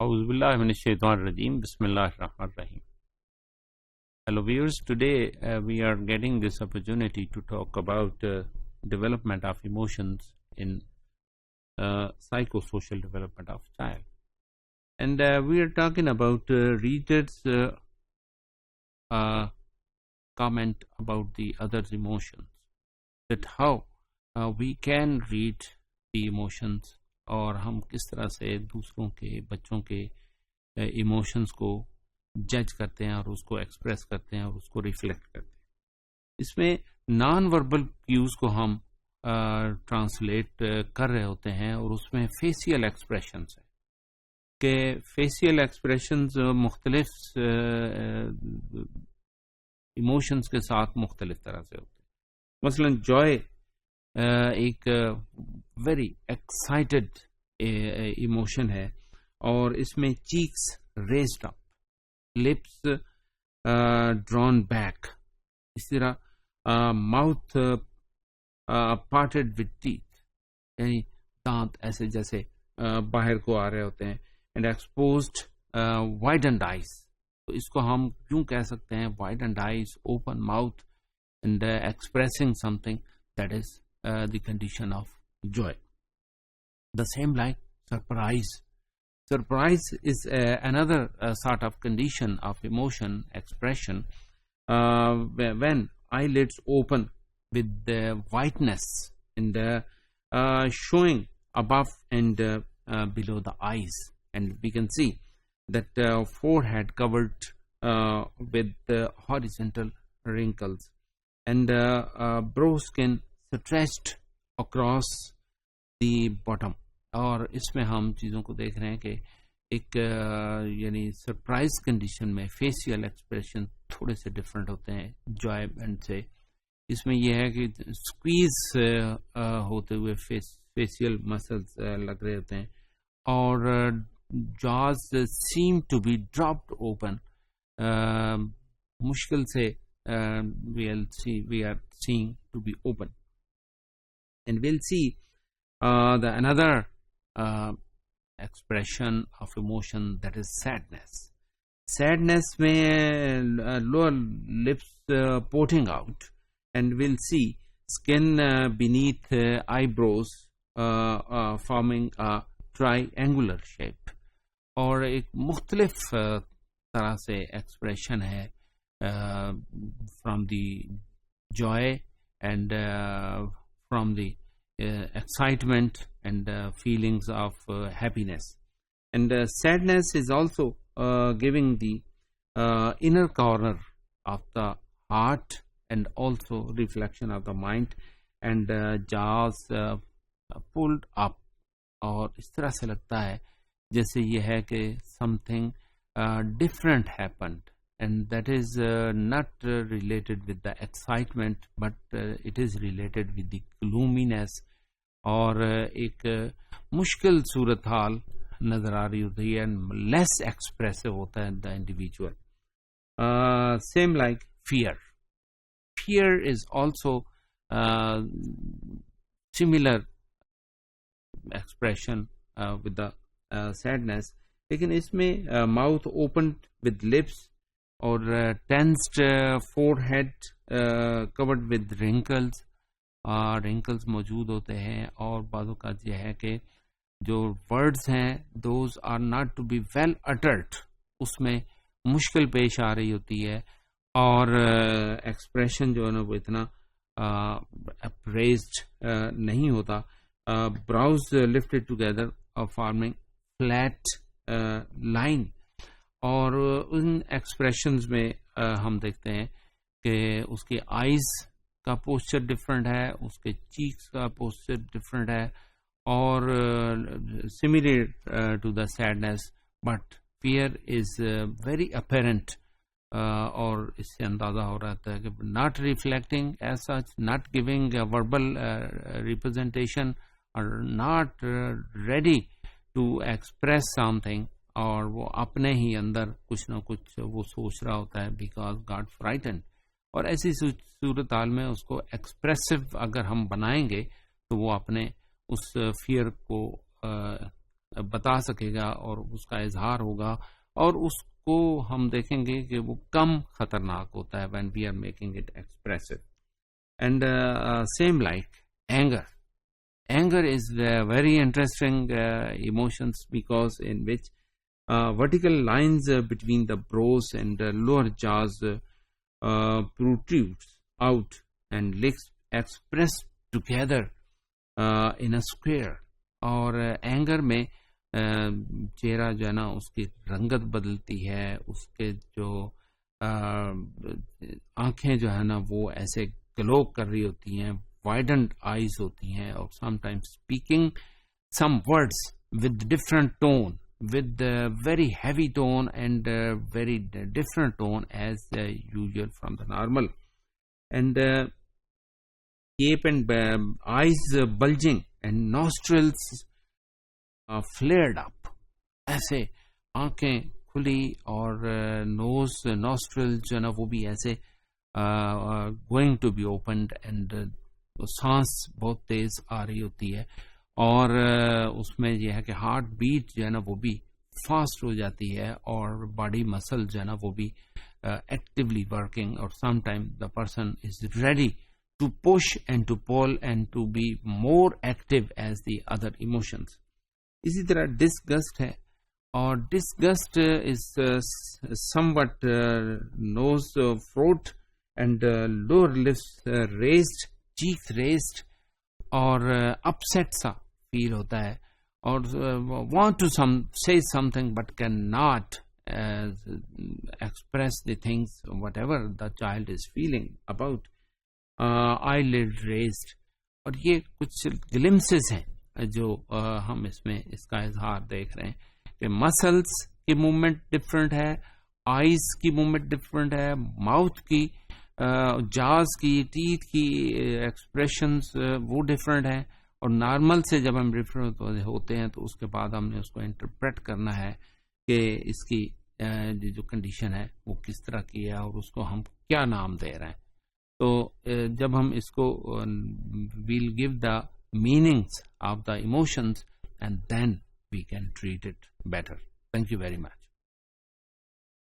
Auzubillahiminash-shaytanir-rajim. Bismillahir-rahmanir-rahim. Hello viewers, today we are getting this opportunity to talk about development of emotions in psychosocial development of child. And we are talking about readers' comment about the other's emotions, that how we can read the emotions और हम किस तरह से दूसरों के बच्चों के emotions को जज करते हैं और उसको एक्सप्रेस करते हैं और उसको रिफ्लेक्ट करते हैं। इसमें नॉन वर्बल क्यूज को हम ट्रांसलेट कर रहे होते हैं और उसमें फेशियल एक्सप्रेशंस है कि फेशियल एक्सप्रेशंस मुख्तलिफ इमोशंस के साथ मुख्तलिफ तरह से होते हैं। मसलन जॉय एक वेरी एक्साइटेड इमोशन है और इसमें cheeks raised up, lips drawn back, इस तरह माउथ पार्टेड विद टीथ, यानी दांत ऐसे जैसे बाहर को आ रहे होते हैं, एंड एक्सपोज्ड वाइडन्ड आइज। तो इसको हम क्यों कह सकते हैं widened eyes, open mouth and expressing something, that is the condition of joy. The same like surprise. Surprise is another sort of condition of emotion expression when eyelids open with the whiteness and showing above and below the eyes, and we can see that forehead covered with horizontal wrinkles and brow skin stretched across the bottom. और इसमें हम चीज़ों को देख रहे हैं कि एक यानी सरप्राइज कंडीशन में फेशियल एक्सप्रेशन थोड़े से डिफरेंट होते हैं जॉयमेंट से। इसमें यह है कि स्क्वीज होते हुए फेशियल मसल्स लग रहे होते हैं और jaws seem to be dropped open. मुश्किल से we are seeing to be open. And we'll see the another expression of emotion, that is sadness. Sadness में lower lips pointing out, and we'll see skin beneath eyebrows forming a triangular shape. और एक मुख्तलिफ तरह से expression है from the joy and from the excitement and feelings of happiness. And sadness is also giving the inner corner of the heart and also reflection of the mind, and jaws pulled up, और इस तरह से लगता है जैसे ये है कि something different happened, and that is not related with the excitement, but it is related with the gloominess, और एक मुश्किल सूरत हाल नजर आ रही होती है, and less expressive होता है the individual. Same like fear. Fear is also similar expression with the sadness, लेकिन इसमें mouth opened with lips और tensed forehead covered with wrinkles, wrinkles मौजूद होते हैं, और बाज़ों का यह है कि जो words हैं those are not to be well uttered, उसमें मुश्किल पेश आ रही होती है, और expression जो है ना वो इतना appraised नहीं होता. Brows lifted together forming flat line, और उन एक्सप्रेशंस में हम देखते हैं कि उसके आईज का पोस्चर डिफरेंट है, उसके चीक्स का पोस्चर डिफरेंट है, और similar to the sadness, but fear is very apparent, और इससे अंदाज़ा हो रहा था कि not reflecting as such, not giving verbal representation, और not ready to express something, और वो अपने ही अंदर कुछ ना कुछ वो सोच रहा होता है बिकॉज गॉट फ्राइटन. और ऐसी सूरत हाल में उसको एक्सप्रेसिव अगर हम बनाएंगे तो वो अपने उस फियर को बता सकेगा और उसका इजहार होगा, और उसको हम देखेंगे कि वो कम खतरनाक होता है when we are making it expressive. And same like anger. Anger is very interesting emotions, because in which vertical lines between the brows and lower jaws protrudes out and lips express together in a square. और anger में चेहरा जो है ना उसकी रंगत बदलती है, उसके जो आंखें जो है ना वो ऐसे ग्लो कर रही होती हैं, widened eyes होती हैं, और sometimes speaking some words with different tone, with very heavy tone and very different tone as usual from the normal. And cape and eyes bulging and nostrils flared up. ऐसे आंखें खुली और nostrils जो है ना वो भी ऐसे going to be opened, and तो सांस बहुत तेज आ रही होती है, और उसमें यह है कि हार्ट बीट जो है ना वो भी फास्ट हो जाती है, और बॉडी मसल जो है ना वो भी एक्टिवली वर्किंग, और sometime the person is ready to push and to pull and to be more active as the other emotions. इसी तरह डिसगस्ट है, और disgust is somewhat nose front and lower lips raised, cheeks raised, और upset सा feel होता है, और want to say something but can not express the things whatever the child is feeling about. Eyelid raised. और ये कुछ glimpses हैं जो हम इसमें इसका इजहार देख रहे हैं कि मसल्स की मूवमेंट डिफरेंट है, आईज की मूवमेंट डिफरेंट है, माउथ की, जाज की, टीथ की एक्सप्रेशंस वो डिफरेंट है, और नॉर्मल से जब हम डिफरेंट होते हैं तो उसके बाद हमने उसको इंटरप्रेट करना है कि इसकी जो कंडीशन है वो किस तरह की है, और उसको हम क्या नाम दे रहे हैं. तो जब हम इसको we'll give the meanings of the emotions, and then we can treat it better. Thank you very much.